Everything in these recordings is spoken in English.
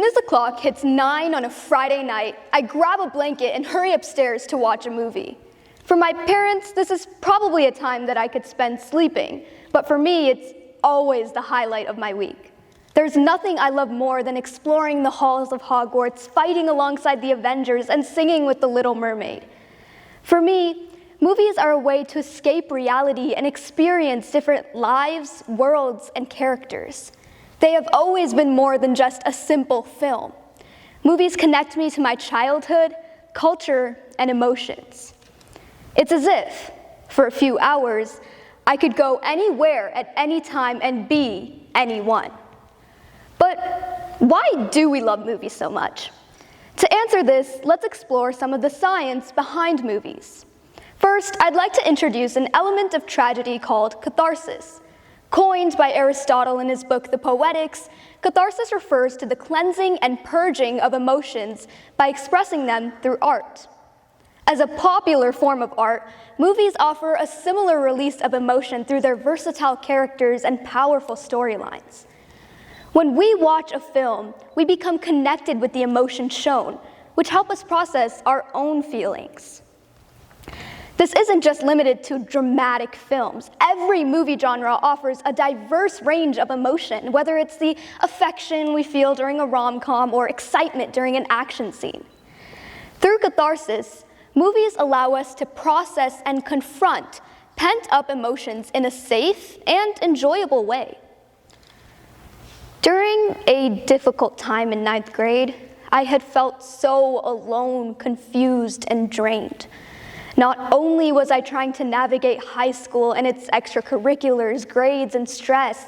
as the clock hits 9 on a Friday night, I grab a blanket and hurry upstairs to watch a movie. For my parents, this is probably a time that I could spend sleeping, but for me, it's always the highlight of my week. There's nothing I love more than exploring the halls of Hogwarts, fighting alongside the Avengers, and singing with the Little Mermaid. For me, movies are a way to escape reality and experience different lives, worlds, and characters. They have always been more than just a simple film. Movies connect me to my childhood, culture, and emotions. It's as if, for a few hours, I could go anywhere at any time and be anyone. But why do we love movies so much? To answer this, let's explore some of the science behind movies. First, I'd like to introduce an element of tragedy called catharsis. Coined by Aristotle in his book, The Poetics, catharsis refers to the cleansing and purging of emotions by expressing them through art. As a popular form of art, movies offer a similar release of emotion through their versatile characters and powerful storylines. When we watch a film, we become connected with the emotions shown, which help us process our own feelings. This isn't just limited to dramatic films. Every movie genre offers a diverse range of emotion, whether it's the affection we feel during a rom-com or excitement during an action scene. Through catharsis, movies allow us to process and confront pent-up emotions in a safe and enjoyable way. During a difficult time in 9th grade, I had felt so alone, confused, and drained. Not only was I trying to navigate high school and its extracurriculars, grades, and stress,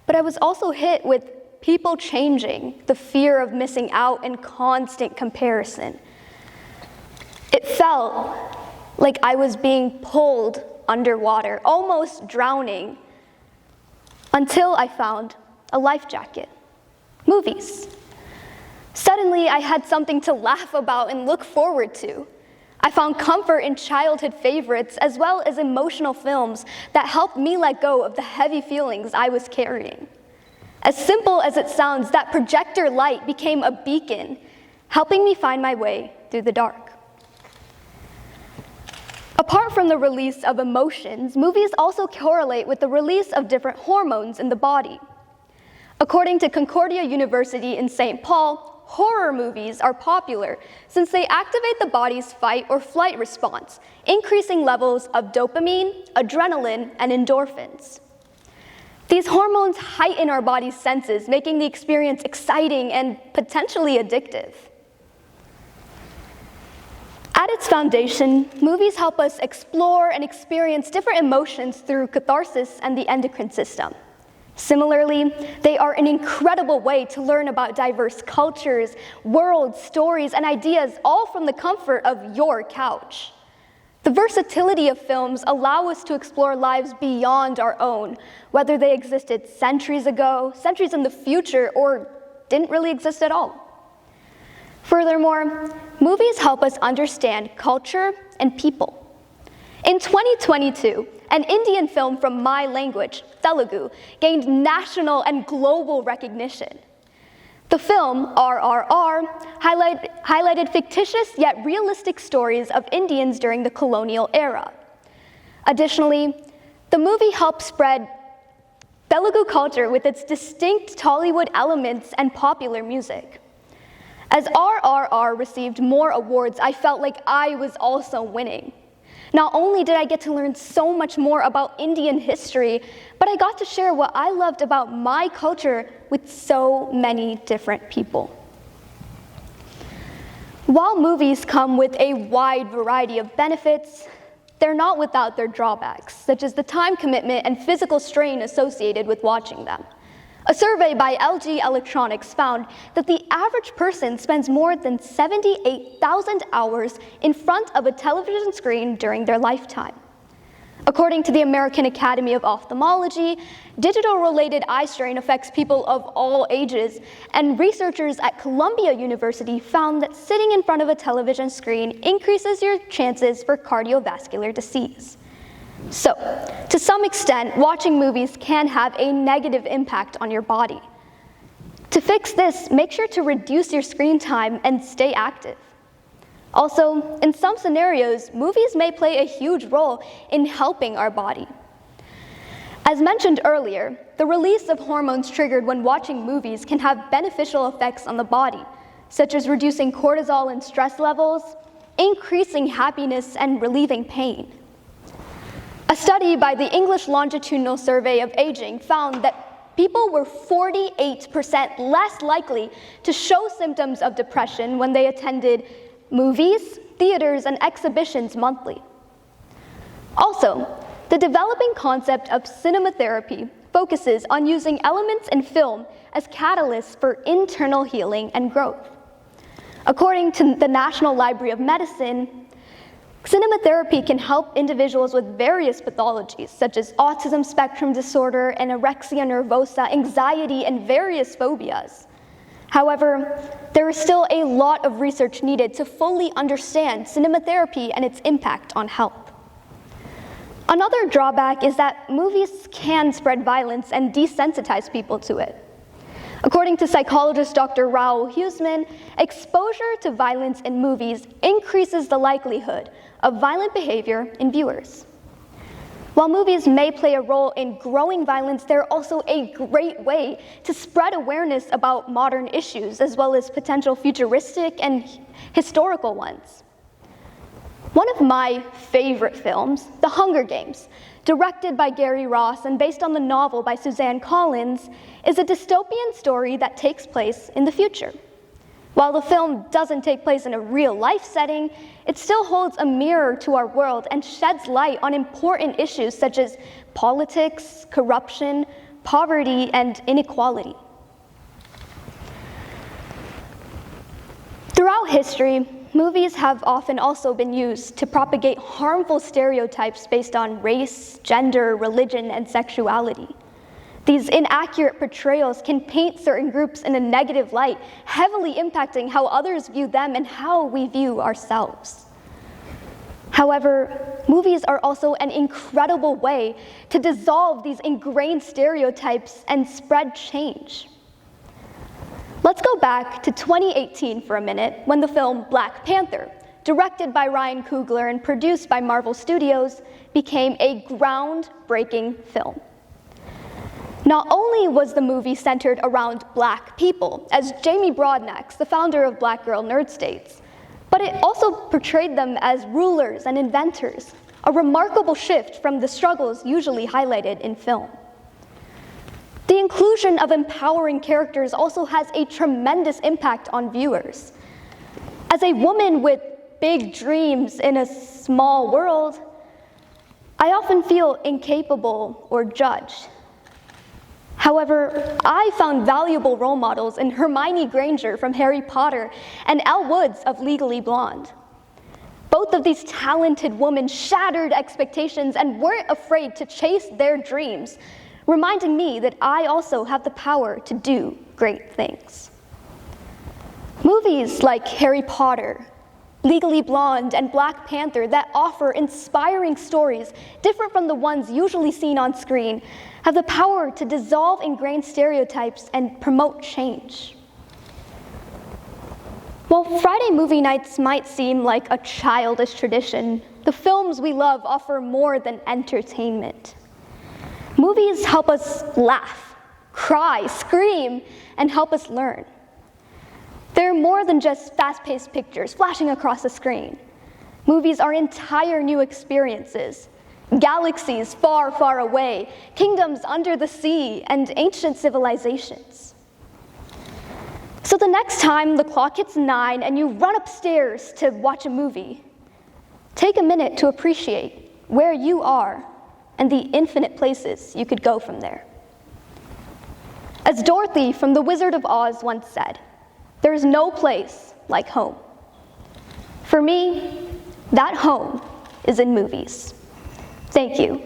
but I was also hit with people changing, the fear of missing out, and constant comparison. It felt like I was being pulled underwater, almost drowning, until I found a life jacket. Movies. Suddenly, I had something to laugh about and look forward to. I found comfort in childhood favorites as well as emotional films that helped me let go of the heavy feelings I was carrying. As simple as it sounds, that projector light became a beacon, helping me find my way through the dark. Apart from the release of emotions, movies also correlate with the release of different hormones in the body. According to Concordia University in St. Paul, horror movies are popular since they activate the body's fight or flight response, increasing levels of dopamine, adrenaline, and endorphins. These hormones heighten our body's senses, making the experience exciting and potentially addictive. At its foundation, movies help us explore and experience different emotions through catharsis and the endocrine system. Similarly, they are an incredible way to learn about diverse cultures, worlds, stories, and ideas, all from the comfort of your couch. The versatility of films allow us to explore lives beyond our own, whether they existed centuries ago, centuries in the future, or didn't really exist at all. Furthermore, movies help us understand culture and people. In 2022, an Indian film from my language, Telugu, gained national and global recognition. The film, RRR, highlighted fictitious yet realistic stories of Indians during the colonial era. Additionally, the movie helped spread Telugu culture with its distinct Tollywood elements and popular music. As RRR received more awards, I felt like I was also winning. Not only did I get to learn so much more about Indian history, but I got to share what I loved about my culture with so many different people. While movies come with a wide variety of benefits, they're not without their drawbacks, such as the time commitment and physical strain associated with watching them. A survey by LG Electronics found that the average person spends more than 78,000 hours in front of a television screen during their lifetime. According to the American Academy of Ophthalmology, digital-related eye strain affects people of all ages, and researchers at Columbia University found that sitting in front of a television screen increases your chances for cardiovascular disease. So, to some extent, watching movies can have a negative impact on your body. To fix this, make sure to reduce your screen time and stay active. Also, in some scenarios, movies may play a huge role in helping our body. As mentioned earlier, the release of hormones triggered when watching movies can have beneficial effects on the body, such as reducing cortisol and stress levels, increasing happiness, and relieving pain. A study by the English Longitudinal Survey of Aging found that people were 48% less likely to show symptoms of depression when they attended movies, theaters, and exhibitions monthly. Also, the developing concept of cinematherapy focuses on using elements in film as catalysts for internal healing and growth. According to the National Library of Medicine, cinematherapy can help individuals with various pathologies, such as autism spectrum disorder, anorexia nervosa, anxiety, and various phobias. However, there is still a lot of research needed to fully understand cinematherapy and its impact on health. Another drawback is that movies can spread violence and desensitize people to it. According to psychologist Dr. Raoul Huseman, exposure to violence in movies increases the likelihood of violent behavior in viewers. While movies may play a role in growing violence, they're also a great way to spread awareness about modern issues, as well as potential futuristic and historical ones. One of my favorite films, The Hunger Games, directed by Gary Ross and based on the novel by Suzanne Collins, is a dystopian story that takes place in the future. While the film doesn't take place in a real-life setting, it still holds a mirror to our world and sheds light on important issues such as politics, corruption, poverty, and inequality. Throughout history, movies have often also been used to propagate harmful stereotypes based on race, gender, religion, and sexuality. These inaccurate portrayals can paint certain groups in a negative light, heavily impacting how others view them and how we view ourselves. However, movies are also an incredible way to dissolve these ingrained stereotypes and spread change. Let's go back to 2018 for a minute, when the film Black Panther, directed by Ryan Coogler and produced by Marvel Studios, became a groundbreaking film. Not only was the movie centered around Black people, as Jamie Broadnax, the founder of Black Girl Nerd, states, but it also portrayed them as rulers and inventors, a remarkable shift from the struggles usually highlighted in film. The inclusion of empowering characters also has a tremendous impact on viewers. As a woman with big dreams in a small world, I often feel incapable or judged. However, I found valuable role models in Hermione Granger from Harry Potter and Elle Woods of Legally Blonde. Both of these talented women shattered expectations and weren't afraid to chase their dreams, reminding me that I also have the power to do great things. Movies like Harry Potter, Legally Blonde, and Black Panther that offer inspiring stories different from the ones usually seen on screen have the power to dissolve ingrained stereotypes and promote change. While Friday movie nights might seem like a childish tradition, the films we love offer more than entertainment. Movies help us laugh, cry, scream, and help us learn. They're more than just fast-paced pictures flashing across the screen. Movies are entire new experiences. Galaxies far, far away, kingdoms under the sea, and ancient civilizations. So the next time the clock hits 9 and you run upstairs to watch a movie, take a minute to appreciate where you are and the infinite places you could go from there. As Dorothy from The Wizard of Oz once said, "There is no place like home." For me, that home is in movies. Thank you.